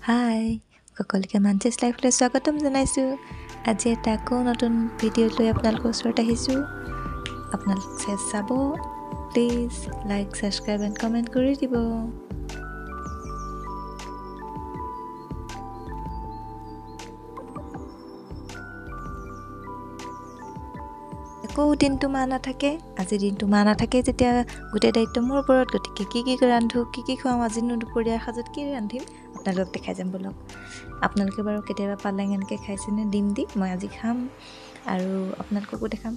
হাই সকলোকে মানচেছ লাইফলৈ স্বাগতম জনাইছোঁ। আজি এটা আকৌ নতুন ভিডিঅ' লৈ আপোনালোকৰ ওচৰত আহিছোঁ। আপোনালোকে চাব, please like subscribe and comment কৰি দিব। আকৌ দিনটো মা নাথাকে। আজি দিনটো মা নাথাকে যেতিয়া গোটেই দায়িত্ব মোৰ ওপৰত। গতিকে কি ৰান্ধোঁ, কি খুৱাওঁ, আজিনো দুপৰীয়াৰ সাজত কি ৰান্ধিম আপোনালোকক দেখাই যাম বলক। আপোনালোকে বাৰু কেতিয়াবা পালেং এনেকৈ খাইছেনে ডিম দি? মই আজি খাম আৰু আপোনালোককো দেখাম।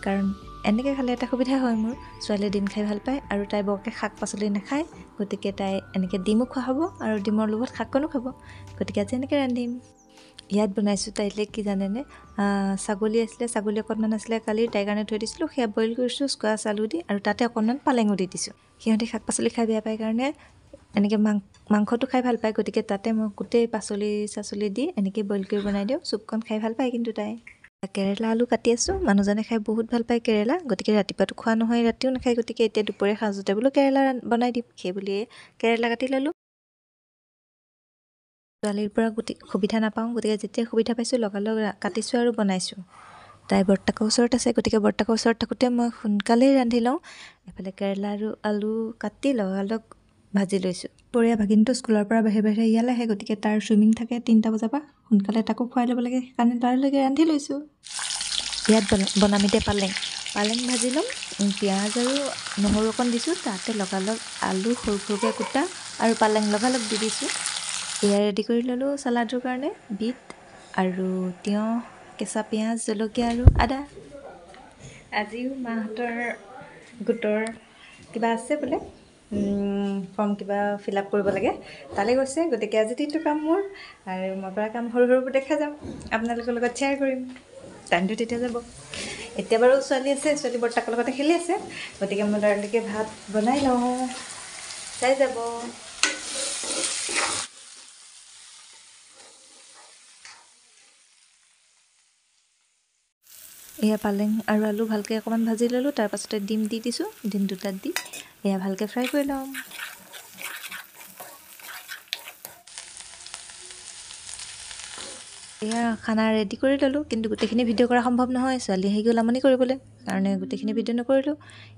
কাৰণ এনেকৈ খালে এটা সুবিধা হয় মোৰ, ছোৱালীয়ে ডিম খাই ভাল পায় আৰু তাই বৰকৈ শাক পাচলি নাখায়। গতিকে তাই এনেকৈ ডিমো খোৱা হ'ব আৰু ডিমৰ লগত শাককণো খাব। গতিকে আজি এনেকৈ ৰান্ধিম। ইয়াত বনাইছোঁ তাইলৈ কি জানেনে, ছাগলী আছিলে, ছাগলী অকণমান আছিলে কালি, তাইৰ কাৰণে থৈ দিছিলোঁ। সেয়া বইল কৰিছোঁ স্কোৱাছ আলু দি, আৰু তাতে অকণমান পালেঙো দি দিছোঁ। সিহঁতি শাক পাচলি খাই বেয়া পায় কাৰণে এনেকৈ মাংসটো খাই ভাল পায়। গতিকে তাতে মই গোটেই পাচলি দি এনেকৈ বইল কৰি বনাই দিওঁ। চুপকণ খাই ভাল পায় কিন্তু তাই। কেৰেলা আলু কাটি আছোঁ। মানুহজনে খাই বহুত ভাল পায় কেৰেলা। গতিকে ৰাতিপুৱাটো খোৱা নহয়, ৰাতিও নাখায়। গতিকে এতিয়া দুপৰীয়া সাজতে বোলো কেৰেলা বনাই দিম, সেই বুলিয়ে কেৰেলা কাটি ল'লোঁ। ছোৱালীৰ পৰা সুবিধা নাপাওঁ, গতিকে যেতিয়া সুবিধা পাইছোঁ লগালগ কাটিছোঁ আৰু বনাইছোঁ। তাই বৰ্তাকৰ ওচৰত আছে, গতিকে বৰ্তাকৰ ওচৰত থাকোঁতে মই সোনকালেই ৰান্ধি লওঁ। এফালে কেৰেলা আৰু আলু কাটি লগালগ ভাজি লৈছোঁ। দুপৰীয়া ভাগিনটো স্কুলৰ পৰা বাহিৰে ইয়ালৈ আহে। গতিকে তাৰ চুইমিং থাকে 3টা বজাৰ পৰা, সোনকালে তাকো খুৱাই ল'ব লাগে। সেইকাৰণে তাৰলৈকে ৰান্ধি লৈছোঁ। ইয়াত বনাম এতিয়া পালেং ভাজি ল'ম। পিঁয়াজ আৰু নহৰু অকণ দিছোঁ। তাতে লগালগ আলু সৰু সৰুকৈ কুটা আৰু পালেং লগালগ দি দিছোঁ। এয়া ৰেডি কৰি ল'লোঁ চালাডৰ কাৰণে। বিট আৰু তিয়ঁহ, কেঁচা পিঁয়াজ, জলকীয়া আৰু আদা। আজিও মাহঁতৰ গোটৰ কিবা আছে বোলে, ফৰ্ম কিবা ফিল আপ কৰিব লাগে, তালৈ গৈছে। গতিকে আজি দিনটো কাম মোৰ, আৰু মই পৰা কাম সৰু সৰুবোৰ দেখা যাম, আপোনালোকৰ লগত শ্বেয়াৰ কৰিম। টাইমটো তেতিয়া যাব। এতিয়া বাৰু ছোৱালী আছে, ছোৱালী বৰ্তাকৰ লগতে খেলি আছে। গতিকে মই ল'ৰালৈকে ভাত বনাই লওঁ, চাই যাব। এয়া পালেং আৰু আলু ভালকৈ অকণমান ভাজি ল'লোঁ। তাৰপাছতে ডিম দি দিছোঁ। ডিম দুটাত দি এয়া ভালকৈ ফ্ৰাই কৰি ল'ম। এয়া খানা ৰেডি কৰি ল'লোঁ, কিন্তু গোটেইখিনি ভিডিঅ' কৰা সম্ভৱ নহয়। ছোৱালী আহি গ'ল আমনি কৰিবলৈ, কাৰণে গোটেইখিনি ভিডিঅ' নকৰিলোঁ।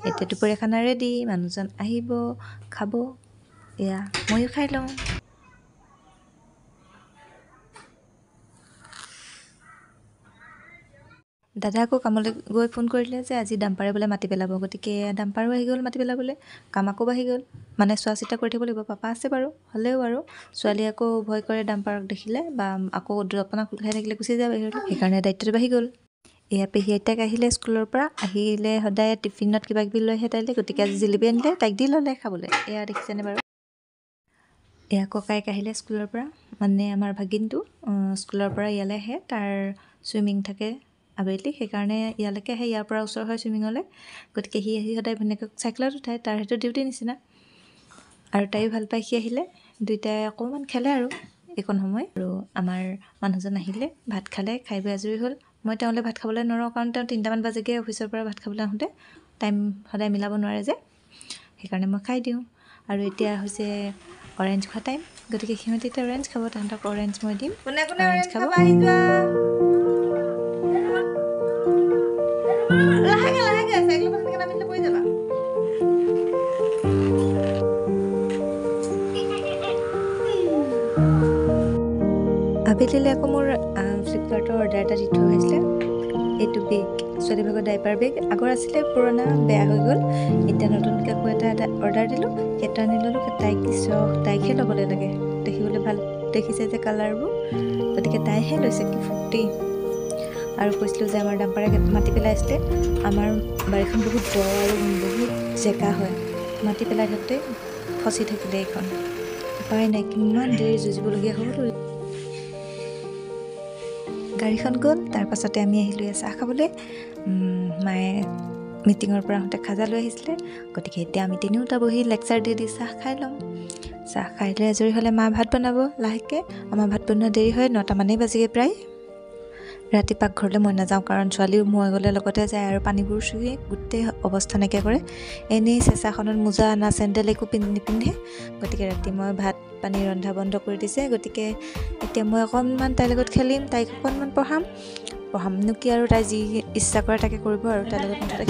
এতিয়া দুপৰীয়া খানা ৰেডি, মানুহজন আহিব, খাব। এয়া ময়ো খাই লওঁ। দাদা আকৌ কামলৈ গৈ ফোন কৰিলে যে আজি ডাম্পাৰে বোলে মাটি পেলাব। গতিকে ডাম্পাৰো আহি গ'ল মাটি পেলাবলৈ। কাম আকৌ বাঢ়ি গ'ল, মানে চোৱা চিতা কৰি থাকিব লাগিব। পাপা আছে বাৰু, হ'লেও আৰু ছোৱালীয়ে আকৌ ভয় কৰে ডাম্পাৰক দেখিলে, বা আকৌ জপনা খোল খাই থাকিলে গুচি যায় বাহিৰলৈ। সেইকাৰণে দায়িত্বটো বাঢ়ি গ'ল। এয়া পেহী আইতাক আহিলে স্কুলৰ পৰা, আহিলে সদায় টিফিনত কিবা কিবি লৈ আহে তাইলৈ। গতিকে আজি জিলেপি আনিলে, তাইক দি ল'লে খাবলৈ। এয়া দেখিছেনে বাৰু। এয়া ককাইক আহিলে স্কুলৰ পৰা, মানে আমাৰ ভাগিনটো স্কুলৰ পৰা ইয়ালৈ আহে। তাৰ চুইমিং থাকে আবেলি, সেইকাৰণে ইয়ালৈকে আহে। ইয়াৰ পৰা ওচৰ হয় চুইমিঙলৈ। গতিকে সি আহি সদায় ভনীয়েকক চাইকেলত উঠায়, তাৰ সেইটো ডিউটিৰ নিচিনা। আৰু তাইও ভাল পায়। সি আহিলে দুয়োটাই অকণমান খেলে আৰু এইকণ সময়। আৰু আমাৰ মানুহজন আহিলে, ভাত খালে, খাই বৈ আজৰি হ'ল। মই তেওঁলৈ ভাত খাবলৈ নোৱাৰোঁ, কাৰণ তেওঁ 3টামান বাজেগৈ অফিচৰ পৰা ভাত খাবলৈ আহোঁতে। টাইম সদায় মিলাব নোৱাৰে যে, সেইকাৰণে মই খাই দিওঁ। আৰু এতিয়া হৈছে অৰেঞ্জ খোৱা টাইম। গতিকে সিহঁতে এতিয়া অৰেঞ্জ খাব, তাহাঁতক অৰেঞ্জ মই দিম। অৰেঞ্জ খাব। আবেলিলৈ আকৌ মোৰ ফ্লিপকাৰ্টৰ অৰ্ডাৰ এটা দি থৈ আহিছিলে। এইটো বেগ, ছোৱালীভাগৰ ডাইপাৰ বেগ। আগৰ আছিলে, পুৰণা, বেয়া হৈ গ'ল। এতিয়া নতুনকৈ আকৌ এটা অৰ্ডাৰ দিলোঁ, সেইটো আনি ল'লোঁ। তাইক দিছোঁ, তাইকহে ল'বলৈ লাগে, দেখিবলৈ ভাল দেখিছে যে কালাৰবোৰ। গতিকে তাইহে লৈছে, কি ফূৰ্তি। আৰু কৈছিলোঁ যে আমাৰ ডাম্পাৰে মাটি পেলাইছিলে। আমাৰ বাৰীখন বহুত দ আৰু বহুত জেকা হয়। মাটি পেলাই থাকোঁতে ফচি থাকিলে এইখন। উপায় নাই, কিমান দেৰি যুঁজিবলগীয়া হ'ল। গাড়ীখন গ'ল, তাৰপাছতে আমি আহিলোঁ চাহ খাবলৈ। মায়ে মিটিঙৰ পৰা আহোঁতে খাজা লৈ আহিছিলে। গতিকে এতিয়া আমি তিনিওটা বহি লেকচাৰ দি চাহ খাই ল'ম। চাহ খাই লৈ আজৰি হ'লে মা ভাত বনাব লাহেকৈ। আমাৰ ভাত বনোৱা দেৰি হয়, 9টামানেই বাজিগে প্ৰায়। ৰাতি পাকঘৰলৈ মই নাযাওঁ, কাৰণ ছোৱালীও মই গ'লে লগতে যায় আৰু পানীবোৰ চুই গোটেই অৱস্থা নাইকিয়া কৰে। এনেই চেঁচাখনত মোজা না চেণ্ডেল একো নিপিন্ধে। গতিকে ৰাতি মই ভাত পানী ৰন্ধা বন্ধ কৰি দিছে। গতিকে এতিয়া মই অকণমান তাইৰ লগত খেলিম, তাইক অকণমান পঢ়ামনো কি আৰু, তাই যি ইচ্ছা কৰে তাকে কৰিব আৰু তাইৰ লগত মুঠতে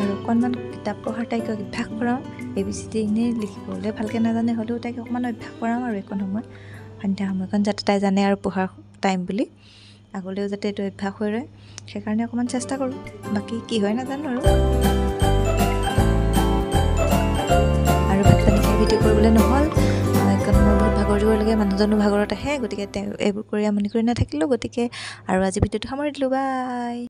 আৰু অকণমান কিতাপ পঢ়াৰ তাইক অভ্যাস কৰাওঁ। ABCD এনেই লিখিবলৈ ভালকৈ নাজানে হ'লেও তাইক অকণমান অভ্যাস কৰাওঁ আৰু এইকণ সময়, সন্ধিয়া সময়কণ, যাতে তাই জানে আৰু পঢ়াৰ টাইম বুলি, আগলৈও যাতে এইটো অভ্যাস হৈ ৰয়, সেইকাৰণে অকণমান চেষ্টা কৰোঁ। বাকী কি হয় নাজানো আৰু ভাত পানী খাই ভিডিঅ' কৰিবলৈ নহ'ল, এইকণ সময় বহুত ভাগৰ দিব লাগে, মানুহজনো ভাগৰত আহে। গতিকে তেওঁ এইবোৰ কৰি আমনি কৰি নাথাকিলোঁ। গতিকে আৰু আজি ভিডিঅ'টো সামৰি দিলোঁ, বাই।